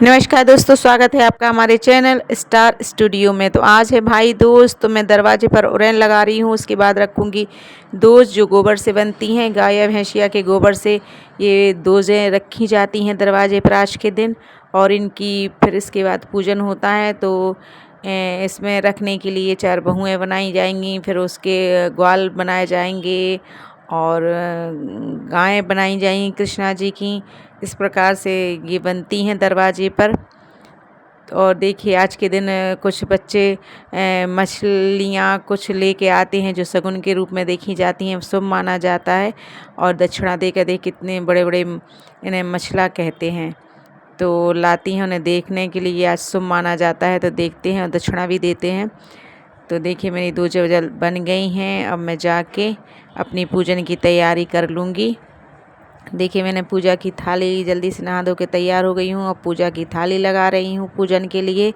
नमस्कार दोस्तों, स्वागत है आपका हमारे चैनल स्टार स्टूडियो में। तो आज है भाई दूज, तो मैं दरवाजे पर उड़ेन लगा रही हूँ। उसके बाद रखूँगी दोज जो गोबर से बनती हैं, गाय या भैंसिया के गोबर से ये दोजें रखी जाती हैं दरवाजे पर आज के दिन। और इनकी फिर इसके बाद पूजन होता है। तो इसमें रखने के लिए 4 बहुएँ बनाई जाएंगी, फिर उसके ग्वाल बनाए जाएंगे और गायें बनाई जाएंगी कृष्णा जी की। इस प्रकार से ये बनती हैं दरवाजे पर। और देखिए आज के दिन कुछ बच्चे मछलियाँ कुछ लेके आते हैं जो शगुन के रूप में देखी जाती हैं, शुभ माना जाता है। और दक्षिणा देकर देख कितने बड़े बड़े इन्हें मछला कहते हैं, तो लाती हैं उन्हें देखने के लिए, आज शुभ माना जाता है। तो देखते हैं और दक्षिणा भी देते हैं। तो देखिए मेरी 2 जल बन गई हैं। अब मैं जाके अपनी पूजन की तैयारी कर लूँगी। देखिए मैंने पूजा की थाली जल्दी से नहा धो के तैयार हो गई हूँ। अब पूजा की थाली लगा रही हूँ पूजन के लिए।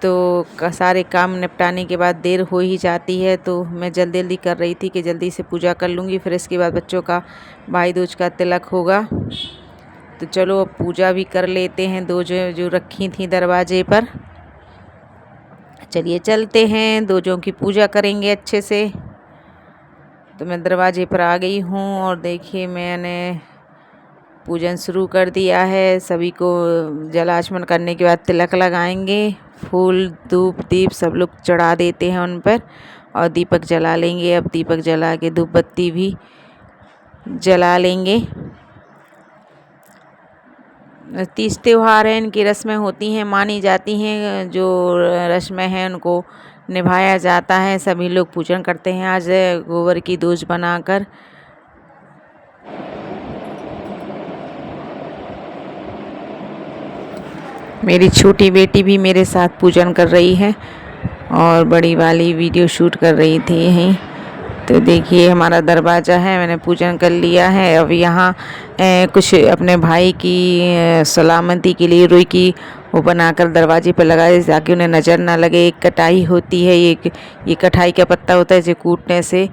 तो सारे काम निपटाने के बाद देर हो ही जाती है, तो मैं जल्दी जल्दी कर रही थी कि जल्दी से पूजा कर लूँगी। फिर इसके बाद बच्चों का भाई दूज का तिलक होगा। तो चलो अब पूजा भी कर लेते हैं दोजों जो रखी थी दरवाजे पर। चलिए चलते हैं, दोजों की पूजा करेंगे अच्छे से। तो मैं दरवाजे पर आ गई हूँ और देखिए मैंने पूजन शुरू कर दिया है। सभी को जलाचमन करने के बाद तिलक लगाएंगे। फूल धूप दीप सब लोग चढ़ा देते हैं उन पर और दीपक जला लेंगे। अब दीपक जला के धूप बत्ती भी जला लेंगे। तीज त्यौहार है, इनकी रस्में होती हैं, मानी जाती हैं। जो रस्में हैं उनको निभाया जाता है। सभी लोग पूजन करते हैं आज गोबर की दूज बनाकर। मेरी छोटी बेटी भी मेरे साथ पूजन कर रही है और बड़ी वाली वीडियो शूट कर रही थी यहीं। तो देखिए हमारा दरवाज़ा है, मैंने पूजन कर लिया है। अब यहाँ कुछ अपने भाई की सलामती के लिए रुई की वो बनाकर दरवाजे पर लगाए ताकि उन्हें नज़र ना लगे। एक कटाई होती है, ये कटाई का पत्ता होता है जो कूटने से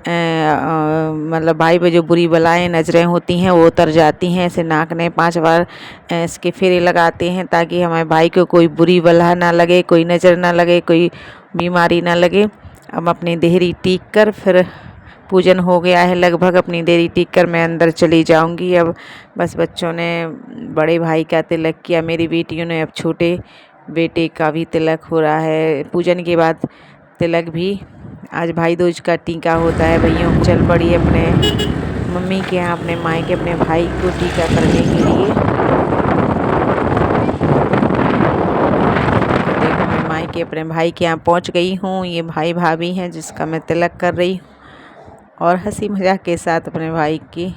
मतलब भाई पे जो बुरी बलाएं नज़रें होती हैं वो उतर जाती हैं। ऐसे नाक ने 5 बार इसके फेरे लगाते हैं ताकि हमारे भाई को कोई बुरी बला ना लगे, कोई नज़र ना लगे, कोई बीमारी ना लगे। अब अपनी देहरी टीक कर फिर पूजन हो गया है लगभग। अपनी देहरी टीक कर मैं अंदर चली जाऊंगी। अब बस बच्चों ने बड़े भाई का तिलक किया, मेरी बेटियों ने अब छोटे बेटे का भी तिलक हो रहा है। पूजन के बाद तिलक भी, आज भाई दूज का टीका होता है। भैया चल पड़ी अपने मम्मी के यहाँ, अपने माई के अपने भाई को टीका करने के लिए। देखो मैं माई के अपने भाई के यहाँ पहुँच गई हूँ। ये भाई भाभी हैं जिसका मैं तिलक कर रही हूँ और हंसी मजाक के साथ अपने भाई की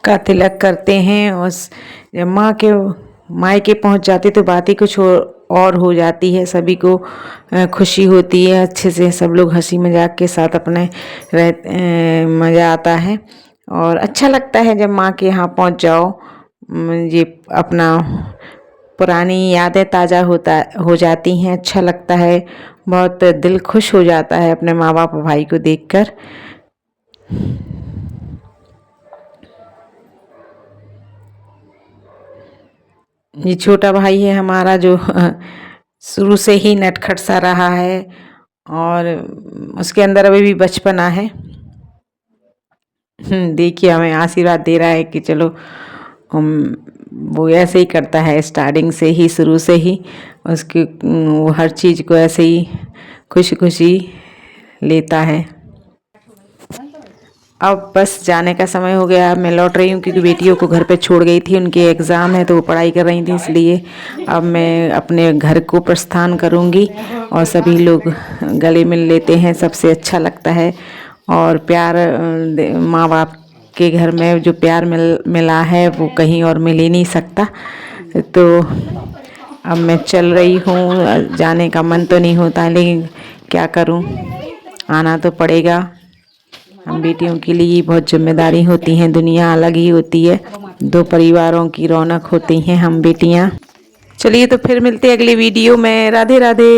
का तिलक करते हैं। उस जब माँ के पहुँच जाती तो बात ही कुछ और हो जाती है। सभी को खुशी होती है, अच्छे से सब लोग हंसी मजाक के साथ अपने मज़ा आता है और अच्छा लगता है जब माँ के यहाँ पहुँच जाओ। ये अपना पुरानी यादें ताज़ा हो जाती हैं, अच्छा लगता है, बहुत दिल खुश हो जाता है अपने माँ बाप भाई को देखकर। ये छोटा भाई है हमारा जो शुरू से ही नटखट सा रहा है और उसके अंदर अभी भी बचपना है। देखिए हमें आशीर्वाद दे रहा है कि चलो वो ऐसे ही करता है स्टार्टिंग से ही, शुरू से ही उसकी वो हर चीज़ को ऐसे ही खुशी खुशी लेता है। अब बस जाने का समय हो गया। मैं लौट रही हूँ क्योंकि बेटियों को घर पे छोड़ गई थी, उनके एग्ज़ाम है तो वो पढ़ाई कर रही थी, इसलिए अब मैं अपने घर को प्रस्थान करूँगी। और सभी लोग गले मिल लेते हैं, सबसे अच्छा लगता है। और प्यार माँ बाप के घर में जो प्यार मिला है वो कहीं और मिल ही नहीं सकता। तो अब मैं चल रही हूँ, जाने का मन तो नहीं होता है लेकिन क्या करूँ, आना तो पड़ेगा। हम बेटियों के लिए बहुत जिम्मेदारी होती हैं, दुनिया अलग ही होती है, 2 परिवारों की रौनक होती हैं हम बेटियाँ। चलिए तो फिर मिलते हैं अगली वीडियो में। राधे राधे।